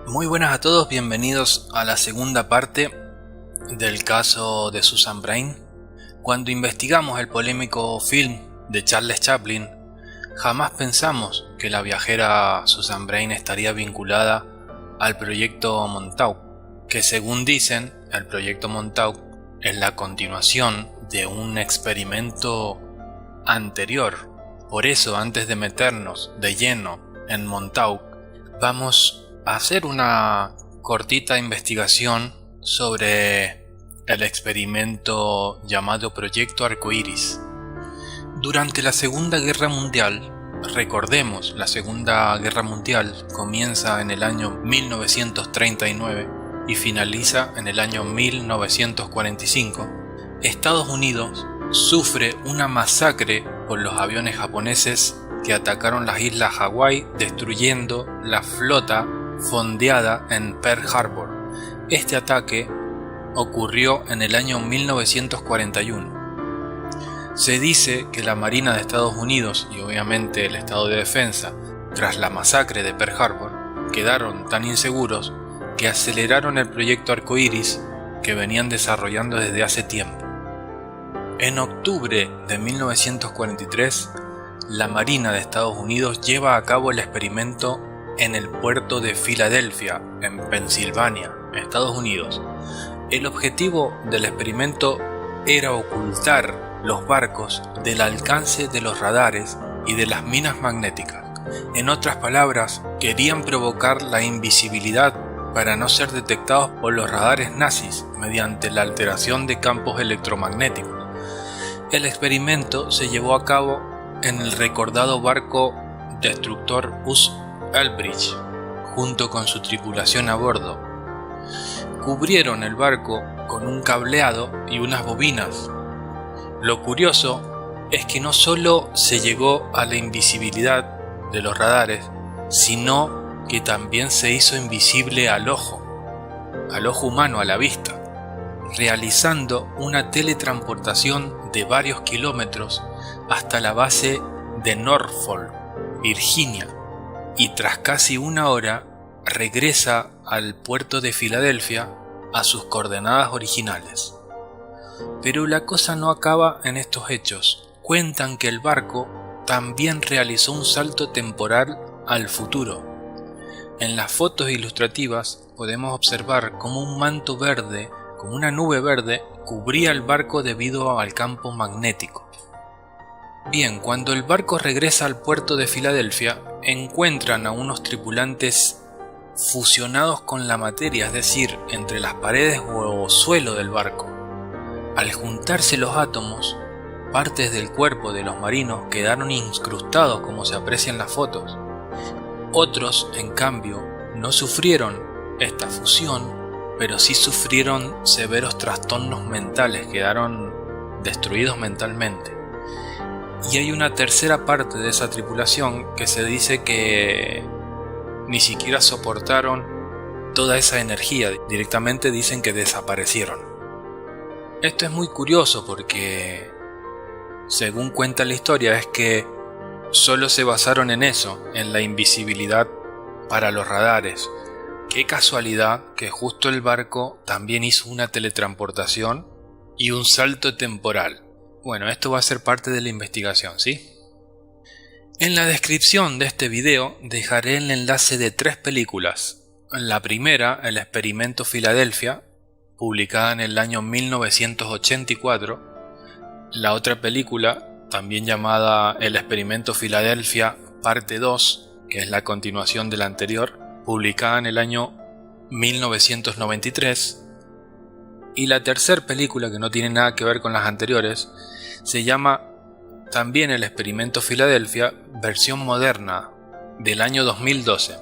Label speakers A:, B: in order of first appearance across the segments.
A: Muy buenas a todos, bienvenidos a la segunda parte del caso de Susan Brain. Cuando investigamos el polémico film de Charles Chaplin, jamás pensamos que la viajera Susan Brain estaría vinculada al proyecto Montauk, que según dicen, el proyecto Montauk es la continuación de un experimento anterior. Por eso, antes de meternos de lleno en Montauk, vamos a hacer una cortita investigación sobre el experimento llamado Proyecto Arcoiris. Durante la Segunda Guerra Mundial, recordemos, la Segunda Guerra Mundial comienza en el año 1939 y finaliza en el año 1945, Estados Unidos sufre una masacre por los aviones japoneses que atacaron las islas Hawái, destruyendo la flota fondeada en Pearl Harbor. Este ataque ocurrió en el año 1941. Se dice que la Marina de Estados Unidos y obviamente el Estado de Defensa, tras la masacre de Pearl Harbor, quedaron tan inseguros que aceleraron el proyecto Arcoiris que venían desarrollando desde hace tiempo. En octubre de 1943, la Marina de Estados Unidos lleva a cabo el experimento en el puerto de Filadelfia, en Pensilvania, Estados Unidos. El objetivo del experimento era ocultar los barcos del alcance de los radares y de las minas magnéticas. En otras palabras, querían provocar la invisibilidad para no ser detectados por los radares nazis mediante la alteración de campos electromagnéticos. El experimento se llevó a cabo en el recordado barco destructor Buzz Aldrich, junto con su tripulación a bordo. Cubrieron el barco con un cableado y unas bobinas. Lo curioso es que no solo se llegó a la invisibilidad de los radares, sino que también se hizo invisible al ojo humano, a la vista, realizando una teletransportación de varios kilómetros hasta la base de Norfolk, Virginia, y tras casi una hora regresa al puerto de Filadelfia a sus coordenadas originales. Pero la cosa no acaba en estos hechos. Cuentan que el barco también realizó un salto temporal al futuro. En las fotos ilustrativas podemos observar cómo un manto verde, como una nube verde, cubría el barco debido al campo magnético. Bien, cuando el barco regresa al puerto de Filadelfia, encuentran a unos tripulantes fusionados con la materia, es decir, entre las paredes o suelo del barco. Al juntarse los átomos, partes del cuerpo de los marinos quedaron incrustados, como se aprecia en las fotos. Otros, en cambio, no sufrieron esta fusión, pero sí sufrieron severos trastornos mentales, quedaron destruidos mentalmente. Y hay una tercera parte de esa tripulación que se dice que ni siquiera soportaron toda esa energía, directamente dicen que desaparecieron. Esto es muy curioso porque, según cuenta la historia, es que solo se basaron en eso, en la invisibilidad para los radares. Qué casualidad que justo el barco también hizo una teletransportación y un salto temporal. Bueno, esto va a ser parte de la investigación, ¿sí? En la descripción de este video dejaré el enlace de 3 películas. La primera, El Experimento Filadelfia, publicada en el año 1984. La otra película, también llamada El Experimento Filadelfia, parte 2, que es la continuación de la anterior, publicada en el año 1993. Y la tercera película, que no tiene nada que ver con las anteriores, se llama también El Experimento Filadelfia, versión moderna, del año 2012.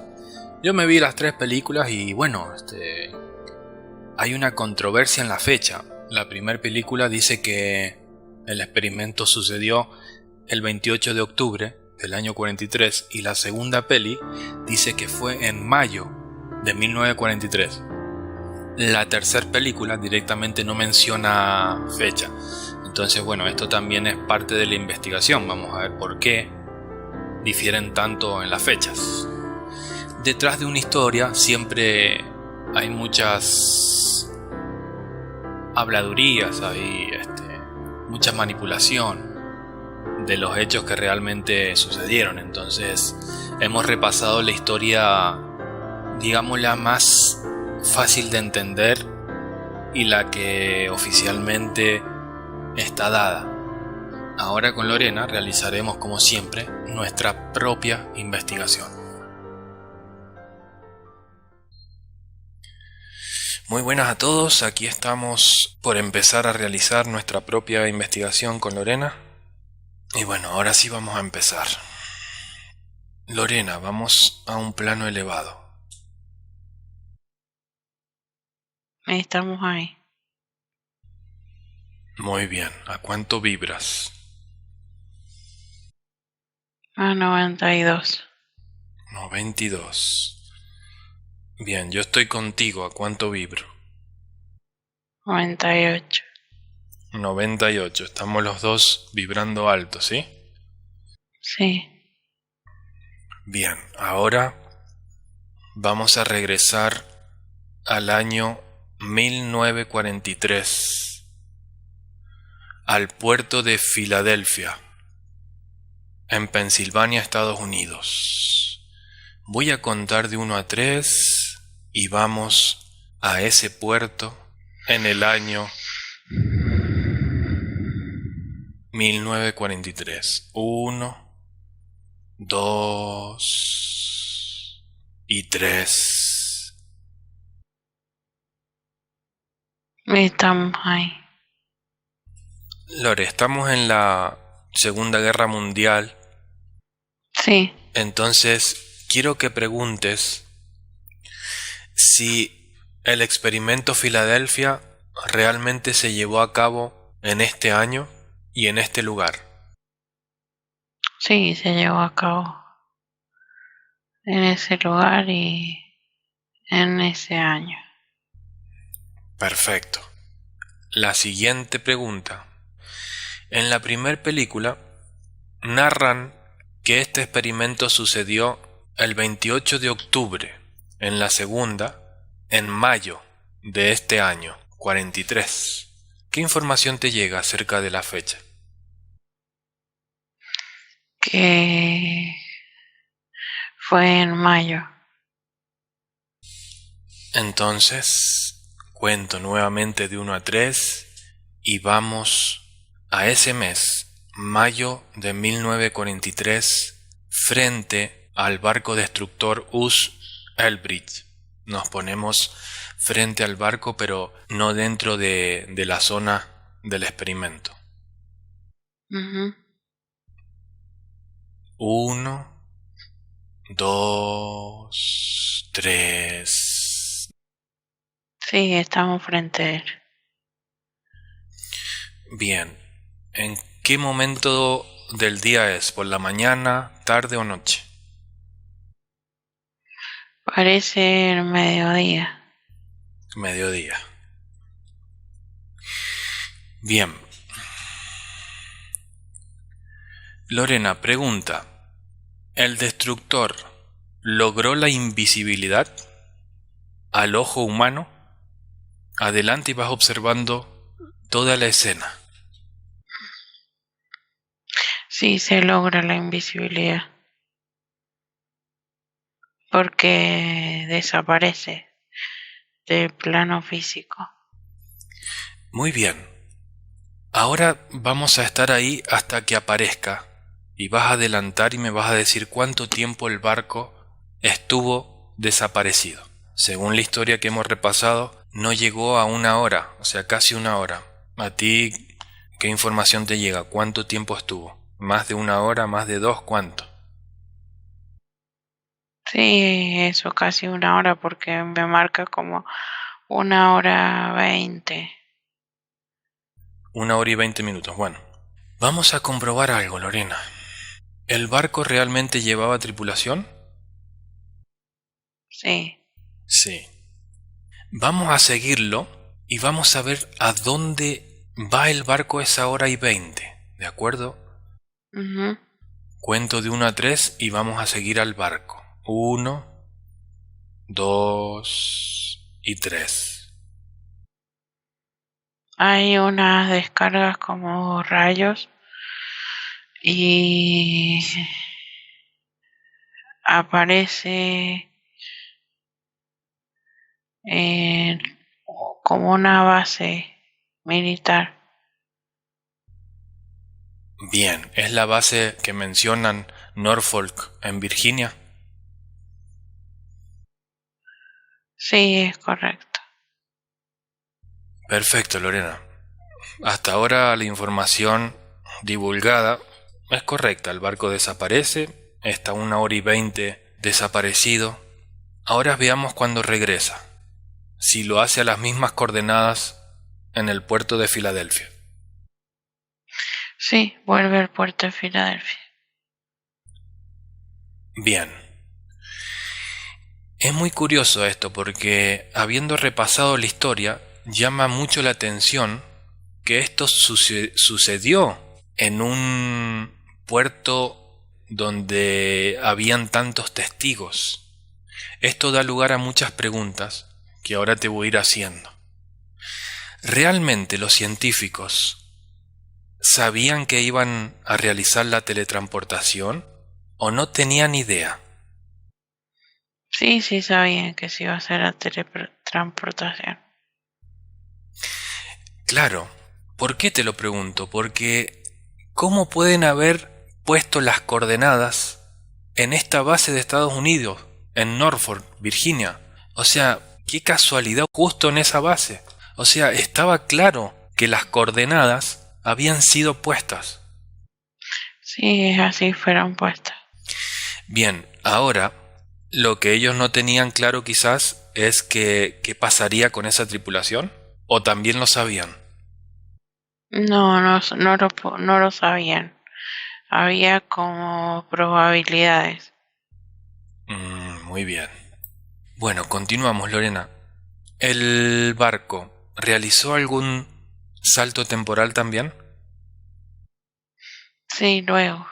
A: Yo me vi las 3 películas y bueno, hay una controversia en la fecha. La primera película dice que el experimento sucedió el 28 de octubre del año 43 y la segunda peli dice que fue en mayo de 1943. La tercera película directamente no menciona fecha. Entonces, bueno, esto también es parte de la investigación. Vamos a ver por qué difieren tanto en las fechas. detrás de una historia siempre hay muchas habladurías, hay mucha manipulación de los hechos que realmente sucedieron. Entonces hemos repasado la historia, digamos, la más fácil de entender y la que oficialmente está dada. Ahora con Lorena realizaremos, como siempre, nuestra propia investigación. Muy buenas a todos, aquí estamos por empezar a realizar nuestra propia investigación con Lorena. Y bueno, ahora sí vamos a empezar. Lorena, vamos a un plano elevado.
B: Estamos ahí.
A: Muy bien, ¿a cuánto vibras?
B: A 92.
A: 92. Bien, yo estoy contigo, ¿a cuánto vibro?
B: 98.
A: 98, estamos los dos vibrando alto, ¿sí?
B: Sí.
A: Bien, ahora vamos a regresar al año 1943, al puerto de Filadelfia, en Pensilvania, Estados Unidos. Voy a contar de 1 a 3 y vamos a ese puerto en el año 1943. 1, 2 y 3.
B: Estamos ahí.
A: Lore, estamos en la Segunda Guerra Mundial.
B: Sí.
A: Entonces, quiero que preguntes si el experimento Filadelfia realmente se llevó a cabo en este año y en este lugar.
B: Sí, se llevó a cabo en ese lugar y en ese año.
A: Perfecto. La siguiente pregunta. En la primera película narran que este experimento sucedió el 28 de octubre. En la segunda, en mayo de este año, 43. ¿Qué información te llega acerca de la fecha?
B: Que fue en mayo.
A: Entonces, cuento nuevamente de 1 a 3 y vamos a ese mes, mayo de 1943, frente al barco destructor US Elbridge. Nos ponemos frente al barco, pero no dentro de la zona del experimento. 1, 2, 3.
B: Sí, estamos frente a él.
A: Bien. ¿En qué momento del día es? ¿Por la mañana, tarde o noche?
B: Parece el mediodía.
A: Mediodía. Bien. Lorena pregunta, ¿el destructor logró la invisibilidad al ojo humano? Adelante y vas observando toda la escena.
B: Sí, se logra la invisibilidad. Porque desaparece del plano físico.
A: Muy bien. Ahora vamos a estar ahí hasta que aparezca y vas a adelantar y me vas a decir cuánto tiempo el barco estuvo desaparecido. Según la historia que hemos repasado, no llegó a 1 hora, o sea, casi 1 hora. ¿A ti qué información te llega? ¿Cuánto tiempo estuvo? ¿Más de 1 hora? ¿Más de 2? ¿Cuánto?
B: Sí, eso casi 1 hora porque me marca como 1 hora 20.
A: 1 hora y 20 minutos. Bueno, vamos a comprobar algo, Lorena. ¿El barco realmente llevaba tripulación?
B: Sí.
A: Sí. Vamos a seguirlo y vamos a ver a dónde va el barco a esa 1 hora y 20. ¿De acuerdo? Cuento de 1 a 3 y vamos a seguir al barco. 1, 2 y 3.
B: Hay unas descargas como rayos y aparece eh, como una base militar.
A: Bien, ¿es la base que mencionan Norfolk en Virginia?
B: Sí, es correcto.
A: Perfecto, Lorena. Hasta ahora la información divulgada es correcta. El barco desaparece, está 1 hora y 20 desaparecido. Ahora veamos cuándo regresa. Si lo hace a las mismas coordenadas en el puerto de Filadelfia.
B: Sí, vuelve al puerto de Filadelfia.
A: Bien. Es muy curioso esto porque, habiendo repasado la historia, llama mucho la atención que esto sucedió en un puerto donde habían tantos testigos. Esto da lugar a muchas preguntas que ahora te voy a ir haciendo. ¿Realmente los científicos sabían que iban a realizar la teletransportación o no tenían idea?
B: Sí, sí sabían que se iba a hacer la teletransportación.
A: Claro, ¿por qué te lo pregunto? Porque ¿cómo pueden haber puesto las coordenadas en esta base de Estados Unidos, en Norfolk, Virginia? O sea, qué casualidad justo en esa base. O sea, estaba claro que las coordenadas habían sido puestas.
B: Sí, así fueron puestas.
A: Bien, ahora lo que ellos no tenían claro quizás es que qué pasaría con esa tripulación, o también lo sabían.
B: No, no lo sabían. Había como probabilidades.
A: Muy bien. Bueno, continuamos, Lorena. ¿El barco realizó algún salto temporal también?
B: Sí, luego.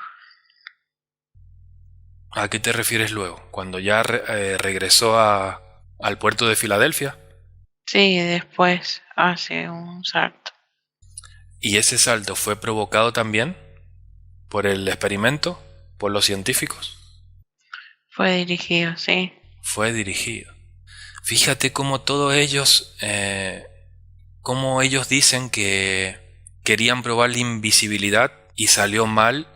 A: ¿A qué te refieres luego? ¿Cuando ya regresó al puerto de Filadelfia?
B: Sí, después hace un salto.
A: ¿Y ese salto fue provocado también por el experimento, por los científicos?
B: Fue dirigido, sí.
A: Fue dirigido. Fíjate cómo todos ellos, cómo ellos dicen que querían probar la invisibilidad y salió mal,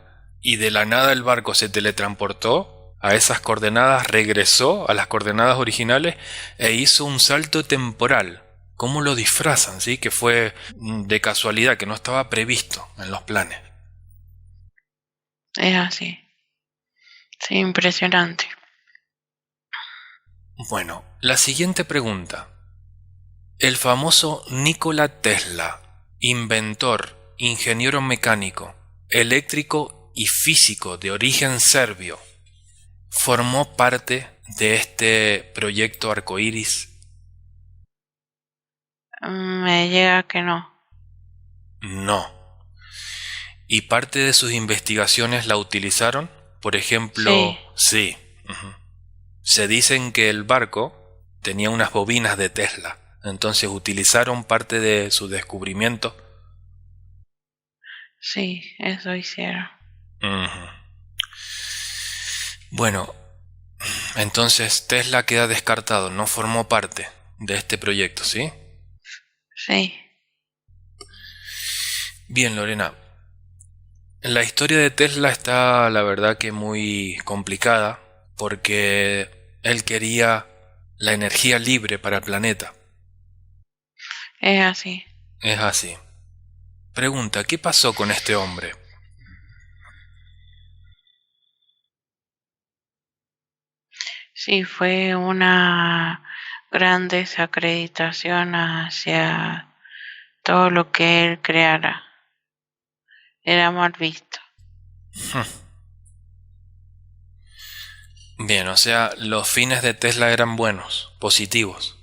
A: y de la nada el barco se teletransportó a esas coordenadas, regresó a las coordenadas originales e hizo un salto temporal. ¿Cómo lo disfrazan? ¿Sí? Que fue de casualidad, que no estaba previsto en los planes.
B: Es así. Sí, impresionante.
A: Bueno, la siguiente pregunta. El famoso Nikola Tesla, inventor, ingeniero mecánico, eléctrico y físico de origen serbio, ¿formó parte de este proyecto arcoíris?
B: Me llega que no.
A: No. ¿Y parte de sus investigaciones la utilizaron? Por ejemplo,
B: Sí,
A: sí. Ujú. Se dicen que el barco tenía unas bobinas de Tesla, entonces utilizaron parte de su descubrimiento.
B: sí, eso hicieron.
A: Ujú. Bueno, entonces Tesla queda descartado, no formó parte de este proyecto, ¿sí?
B: Sí,
A: Bien, Lorena. La historia de Tesla está, la verdad, que muy complicada porque él quería la energía libre para el planeta.
B: es así.
A: Es así. Pregunta, ¿qué pasó con este hombre?
B: Sí, fue una gran desacreditación hacia todo lo que él creara. Era mal visto.
A: Bien, o sea, los fines de Tesla eran buenos, positivos.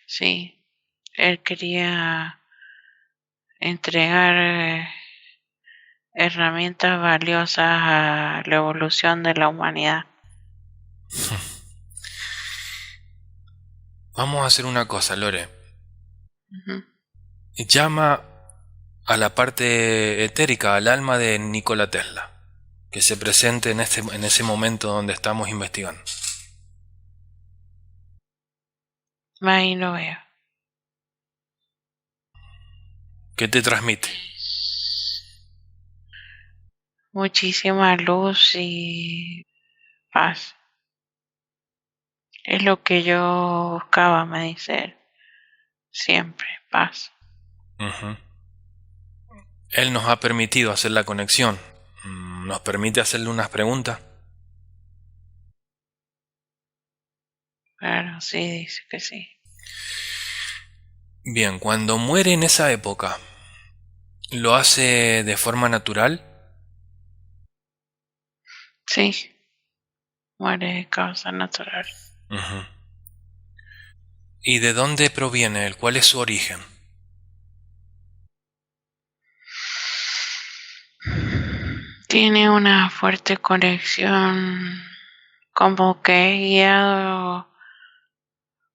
B: Sí, él quería entregar herramientas valiosas a la evolución de la humanidad.
A: Vamos a hacer una cosa, Lore.
B: Ujú.
A: Llama a la parte etérica, al alma de Nikola Tesla, que se presente en ese momento donde estamos investigando.
B: Ahí lo veo.
A: ¿Qué te transmite?
B: Muchísima luz y paz. Es lo que yo buscaba, me dice él. Siempre, paz.
A: Ujú. Él nos ha permitido hacer la conexión. ¿Nos permite hacerle unas preguntas?
B: Claro, sí, dice que sí.
A: Bien, cuando muere en esa época, ¿lo hace de forma natural?
B: Sí, muere de causa natural.
A: Ujú. ¿Y de dónde proviene él? ¿Cuál es su origen?
B: Tiene una fuerte conexión, como que es guiado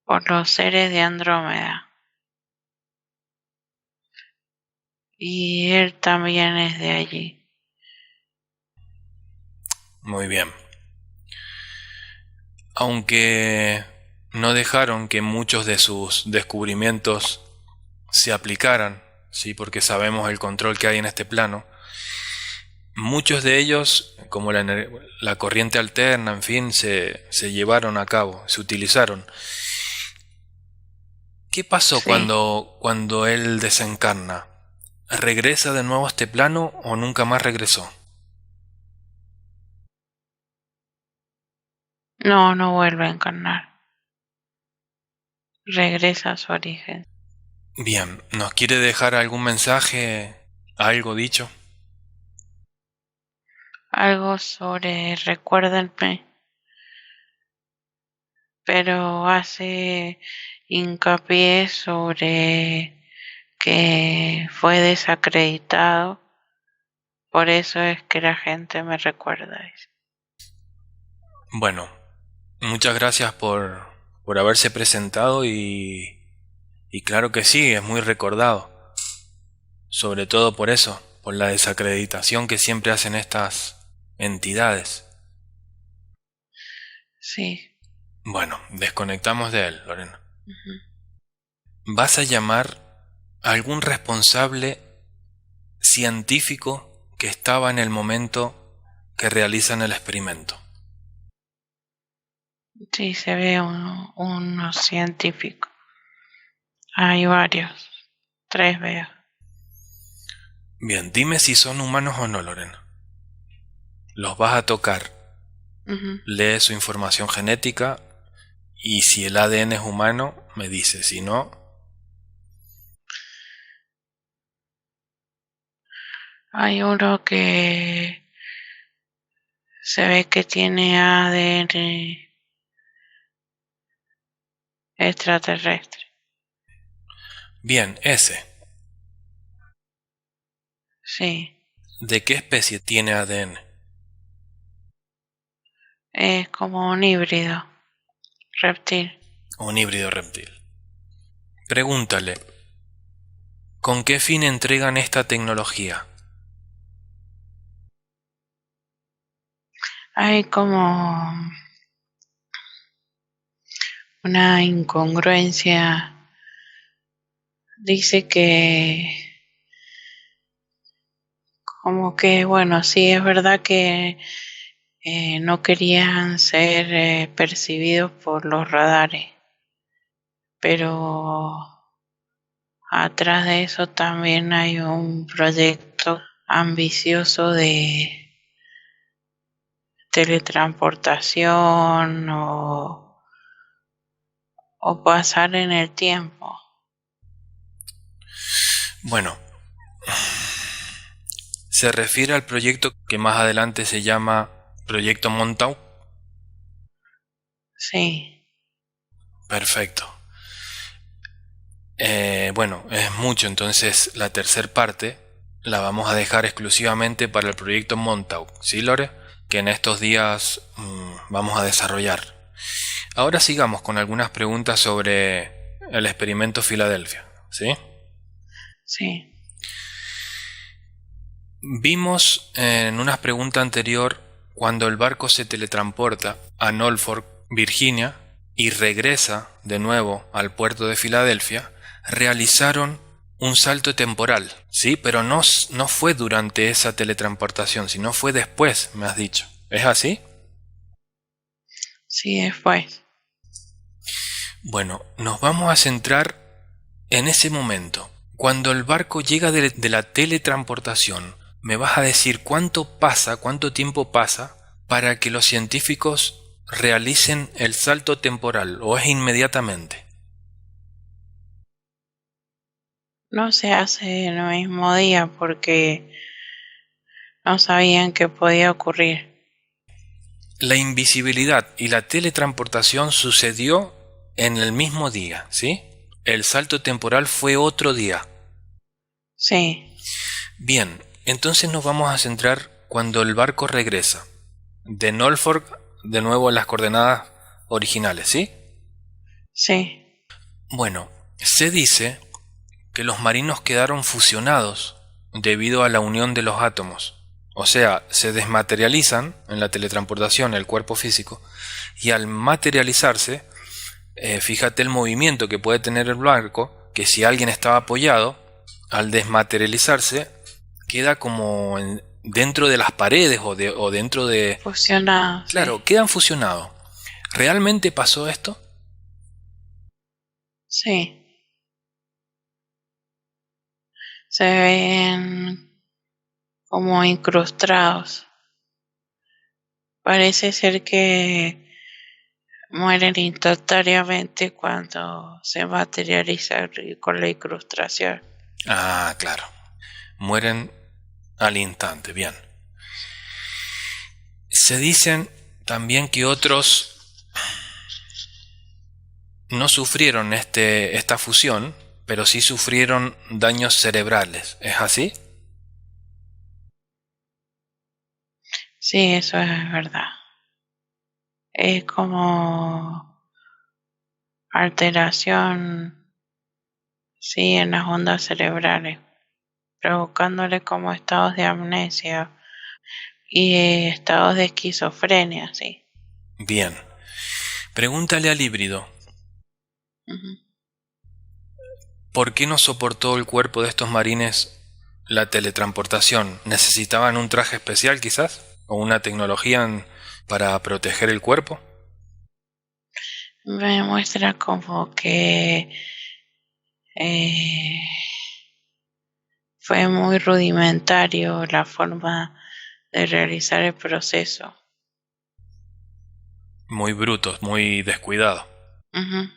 B: por los seres de Andrómeda. Y él también es de allí.
A: Muy bien. Aunque no dejaron que muchos de sus descubrimientos se aplicaran, sí, porque sabemos el control que hay en este plano, muchos de ellos, como la corriente alterna, en fin, se llevaron a cabo, se utilizaron. ¿Qué pasó
B: Sí.
A: cuando él desencarna? ¿Regresa de nuevo a este plano o nunca más regresó?
B: No, no vuelve a encarnar. Regresa a su origen.
A: Bien, ¿nos quiere dejar algún mensaje, algo dicho?
B: Algo sobre recuérdenme, pero hace hincapié sobre que fue desacreditado. Por eso es que la gente me recuerda.
A: Bueno, muchas gracias por haberse presentado y claro que sí, es muy recordado. Sobre todo por eso, por la desacreditación que siempre hacen estas entidades.
B: Sí.
A: Bueno, desconectamos de él, Lorena.
B: Ujú.
A: ¿Vas a llamar a algún responsable científico que estaba en el momento que realizan el experimento?
B: Sí, se ve unos científicos. Hay varios. 3 veo.
A: Bien, dime si son humanos o no, Lorena. Los vas a tocar.
B: Ujú.
A: Lee su información genética y si el ADN es humano, me dice. Si no,
B: Hay uno que se ve que tiene ADN extraterrestre.
A: bien, ese.
B: Sí,
A: ¿De qué especie tiene ADN?
B: es como un híbrido reptil.
A: Un híbrido reptil. Pregúntale, ¿con qué fin entregan esta tecnología?
B: Hay como una incongruencia. Dice que como que, bueno, sí es verdad que no querían ser percibidos por los radares, pero atrás de eso también hay un proyecto ambicioso de teletransportación o pasar en el tiempo.
A: Bueno, se refiere al proyecto que más adelante se llama Proyecto Montauk.
B: Sí,
A: Perfecto. Bueno, es mucho, entonces la tercera parte la vamos a dejar exclusivamente para el proyecto Montauk, ¿sí, Lore? Que en estos días vamos a desarrollar. Ahora sigamos con algunas preguntas sobre el experimento Filadelfia, ¿sí?
B: Sí,
A: Vimos en una pregunta anterior cuando el barco se teletransporta a Norfolk, Virginia, y regresa de nuevo al puerto de Filadelfia, realizaron un salto temporal, ¿sí? Pero no fue durante esa teletransportación, sino fue después, me has dicho. ¿Es así?
B: sí, después.
A: Bueno, nos vamos a centrar en ese momento. Cuando el barco llega de la teletransportación, me vas a decir cuánto tiempo pasa para que los científicos realicen el salto temporal, o es inmediatamente.
B: No se hace en el mismo día porque no sabían que podía ocurrir.
A: La invisibilidad y la teletransportación sucedió en el mismo día, ¿sí? El salto temporal fue otro día.
B: Sí,
A: Bien, entonces nos vamos a centrar cuando el barco regresa de Norfolk de nuevo en las coordenadas originales, ¿sí?
B: sí,
A: Bueno, se dice que los marinos quedaron fusionados debido a la unión de los átomos. O sea, se desmaterializan en la teletransportación el cuerpo físico y al materializarse, fíjate el movimiento que puede tener el barco, que si alguien estaba apoyado, al desmaterializarse queda como dentro de las paredes o dentro de...
B: fusionado, sí.
A: Claro, quedan fusionados. ¿Realmente pasó esto?
B: Sí. Se ven como incrustados. Parece ser que mueren instantáneamente cuando se materializan con la incrustación.
A: Ah, claro. Mueren al instante, bien. Se dicen también que otros no sufrieron esta fusión, pero sí sufrieron daños cerebrales. ¿Es así?
B: Sí, eso es verdad. Es como alteración, sí, en las ondas cerebrales, provocándole como estados de amnesia y estados de esquizofrenia, sí.
A: Bien. Pregúntale al híbrido,
B: Ujú.
A: ¿por qué no soportó el cuerpo de estos marines la teletransportación? ¿Necesitaban un traje especial quizás? ¿O una tecnología para proteger el cuerpo?
B: Me muestra como que eh, fue muy rudimentario la forma de realizar el proceso.
A: Muy brutos, muy descuidados.
B: Ujú.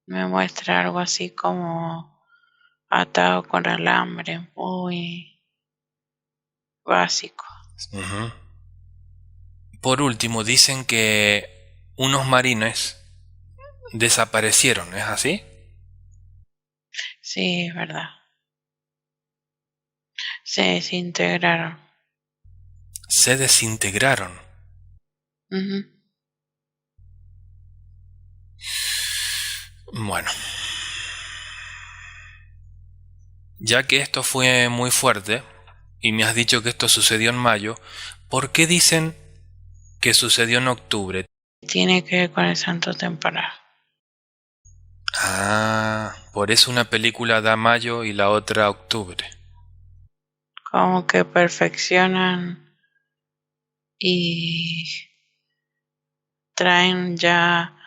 B: Me muestra algo así como atado con alambre, muy básico.
A: Ujú. Por último, dicen que unos marines desaparecieron, ¿es así?
B: Sí, es verdad. Se desintegraron.
A: Se desintegraron.
B: Ujú.
A: Bueno, ya que esto fue muy fuerte, y me has dicho que esto sucedió en mayo, ¿por qué dicen que sucedió en octubre?
B: Tiene que ver con el santo temporal.
A: Ah, por eso una película da mayo y la otra octubre.
B: Como que perfeccionan y traen ya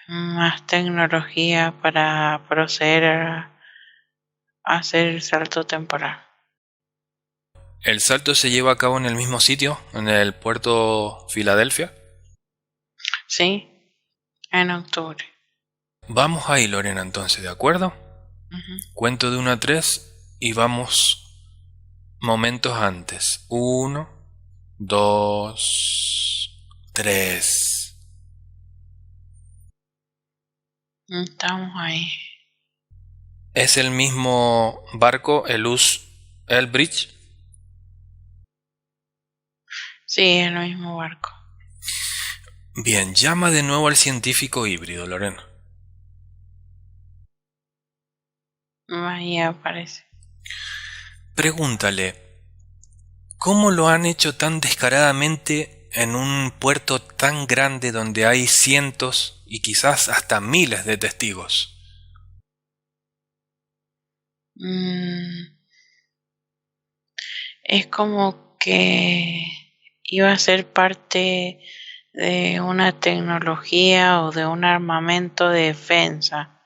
B: más tecnología para proceder a hacer el salto temporal.
A: ¿El salto se lleva a cabo en el mismo sitio, en el puerto Filadelfia?
B: Sí, en octubre.
A: Vamos ahí, Lorena, entonces, ¿de acuerdo?
B: Ujú.
A: Cuento de 1 a 3 y vamos momentos antes. 1, 2, 3.
B: Estamos ahí.
A: ¿Es el mismo barco, el Elbridge?
B: Sí, en el mismo barco.
A: Bien, llama de nuevo al científico híbrido, Lorena.
B: Ahí aparece.
A: Pregúntale, ¿cómo lo han hecho tan descaradamente en un puerto tan grande donde hay cientos y quizás hasta miles de testigos?
B: Mm, es como que iba a ser parte de una tecnología o de un armamento de defensa.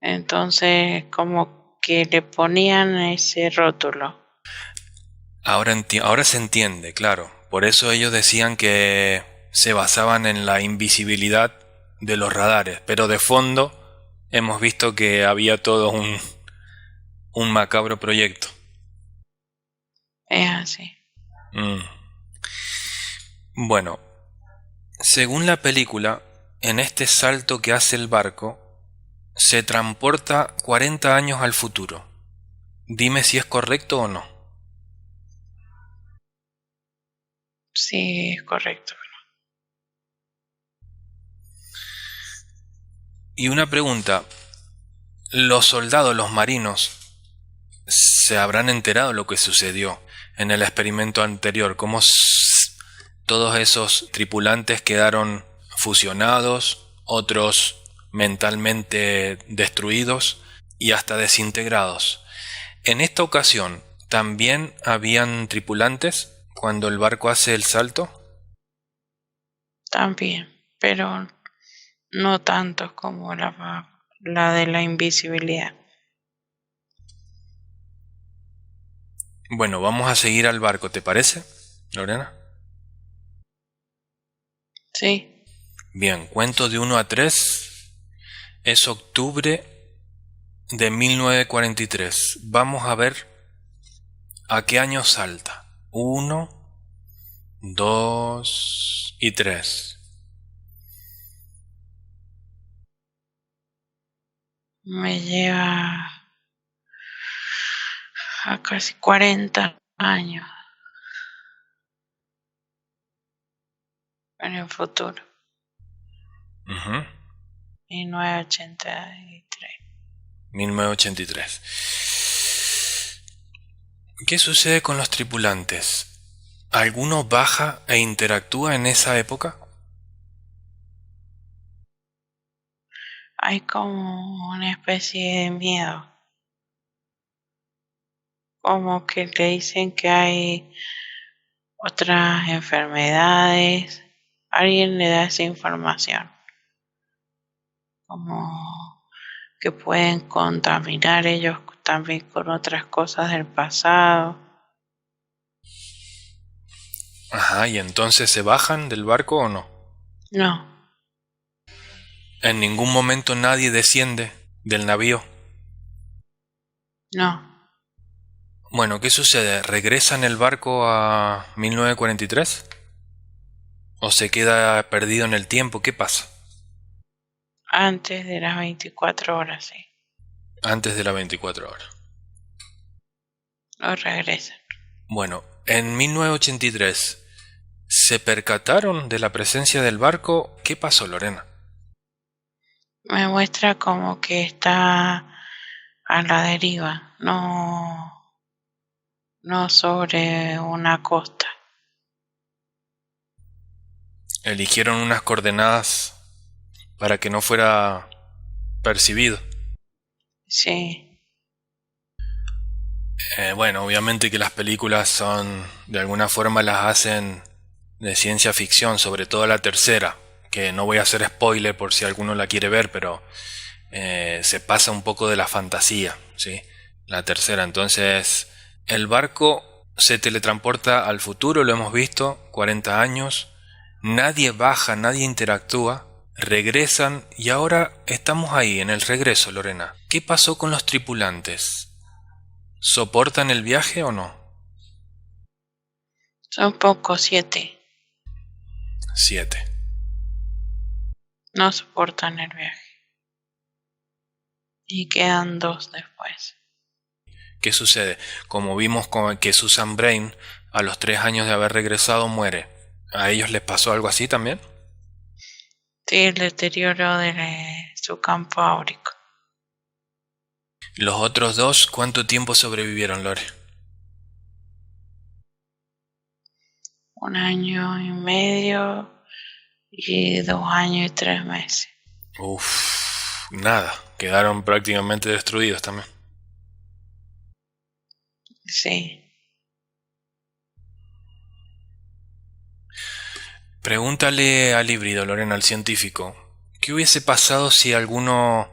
B: Entonces, como que le ponían ese rótulo.
A: Ahora se entiende, claro. Por eso ellos decían que se basaban en la invisibilidad de los radares, pero de fondo hemos visto que había todo un macabro proyecto.
B: Es así.
A: Mm. Bueno, según la película, en este salto que hace el barco, se transporta 40 años al futuro. Dime si es correcto o no.
B: Sí, es correcto.
A: Y una pregunta, ¿los soldados, los marinos, se habrán enterado de lo que sucedió en el experimento anterior? ¿Cómo todos esos tripulantes quedaron fusionados, otros mentalmente destruidos y hasta desintegrados? En esta ocasión, ¿también habían tripulantes cuando el barco hace el salto?
B: También, pero no tantos como la de la invisibilidad.
A: Bueno, vamos a seguir al barco, ¿te parece, Lorena?
B: Sí,
A: Bien, cuento de 1 a 3. Es octubre de 1943. Vamos a ver a qué año salta. 1, 2 y 3.
B: me lleva a casi 40 años en el futuro. 1983.
A: 1983. ¿Qué sucede con los tripulantes? ¿Alguno baja e interactúa en esa época?
B: Hay como una especie de miedo, como que le dicen que hay otras enfermedades. Alguien le da esa información, como que pueden contaminar ellos también con otras cosas del pasado.
A: Ajá, ¿y entonces se bajan del barco o no?
B: No,
A: En ningún momento nadie desciende del navío.
B: no.
A: Bueno, ¿qué sucede? ¿Regresan el barco a 1943? ¿O se queda perdido en el tiempo? ¿Qué pasa?
B: Antes de las 24 horas, sí.
A: Antes de las 24 horas.
B: No regresan.
A: Bueno, en 1983, ¿se percataron de la presencia del barco? ¿Qué pasó, Lorena?
B: Me muestra como que está a la deriva, no sobre una costa.
A: Eligieron unas coordenadas para que no fuera percibido.
B: Sí,
A: Bueno, obviamente que las películas son, de alguna forma las hacen de ciencia ficción, sobre todo la tercera, que no voy a hacer spoiler por si alguno la quiere ver, pero se pasa un poco de la fantasía, ¿sí? La tercera, entonces el barco se teletransporta al futuro, lo hemos visto, 40 años, nadie baja, nadie interactúa, regresan y ahora estamos ahí, en el regreso, Lorena. ¿Qué pasó con los tripulantes? ¿Soportan el viaje o no?
B: son pocos, 7.
A: 7.
B: No soportan el viaje. Y quedan 2 después.
A: ¿Qué sucede? Como vimos que Susan Brain, a los 3 años de haber regresado, muere. ¿A ellos les pasó algo así también?
B: Sí, el deterioro de su campo áurico.
A: ¿Los otros dos cuánto tiempo sobrevivieron, Lore?
B: 1 año y medio y 2 años y 3 meses.
A: Uf, nada, quedaron prácticamente destruidos también.
B: Sí.
A: Pregúntale al híbrido, Lorena, al científico, ¿qué hubiese pasado si alguno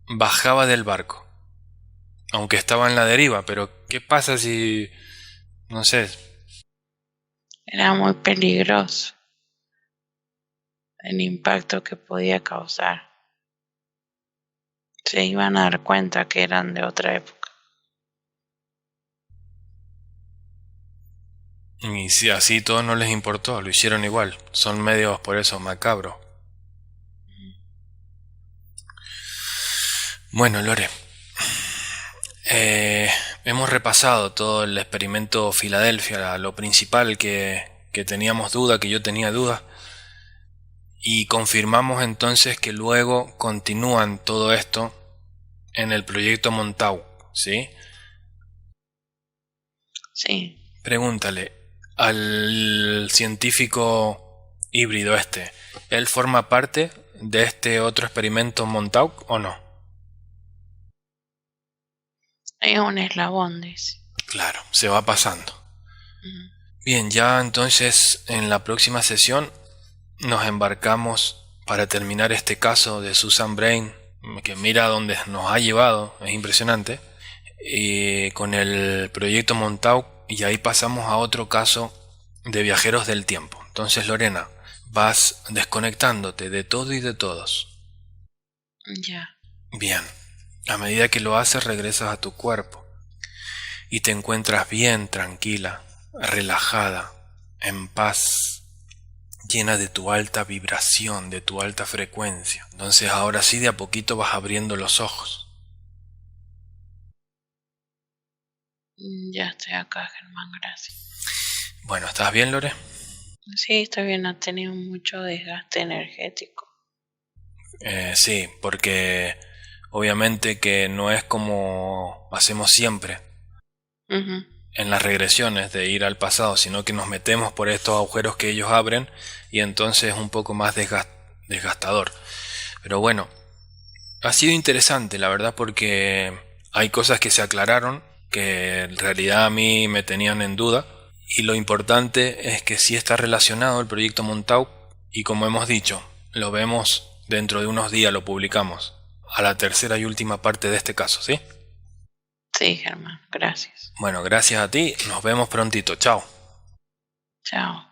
A: bajaba del barco? Aunque estaba en la deriva, pero ¿qué pasa si, no sé,
B: Era muy peligroso el impacto que podía causar. Se iban a dar cuenta que eran de otra época.
A: y si así todo no les importó, lo hicieron igual? Son medios por eso macabros. Bueno, Lore, hemos repasado todo el experimento Filadelfia, lo principal que teníamos duda, que yo tenía duda, y confirmamos entonces que luego continúan todo esto en el proyecto Montauk, ¿sí?
B: Sí,
A: Pregúntale al científico híbrido este, ¿él forma parte de este otro experimento Montauk o no?
B: es un eslabón, dice.
A: Claro, se va pasando.
B: Ujú.
A: Bien, ya entonces en la próxima sesión nos embarcamos para terminar este caso de Susan Brain, que mira dónde nos ha llevado, es impresionante, con el proyecto Montauk, y ahí pasamos a otro caso de viajeros del tiempo. Entonces, Lorena, vas desconectándote de todo y de todos.
B: Ya.
A: Bien, a medida que lo haces regresas a tu cuerpo y te encuentras bien tranquila, relajada, en paz, llena de tu alta vibración, de tu alta frecuencia. Entonces ahora sí de a poquito vas abriendo los ojos.
B: Ya estoy acá, Germán, gracias.
A: Bueno, ¿estás bien, Lore?
B: Sí, estoy bien, ha tenido mucho desgaste energético.
A: Sí, porque obviamente que no es como hacemos siempre
B: Ujú.
A: en las regresiones de ir al pasado, sino que nos metemos por estos agujeros que ellos abren y entonces es un poco más desgastador. Pero bueno, ha sido interesante, la verdad, porque hay cosas que se aclararon que en realidad a mí me tenían en duda, y lo importante es que sí está relacionado el proyecto Montauk, y como hemos dicho, lo vemos dentro de unos días, lo publicamos a la tercera y última parte de este caso, ¿sí?
B: Sí, Germán, gracias.
A: Bueno, gracias a ti, nos vemos prontito, chao.
B: Chao.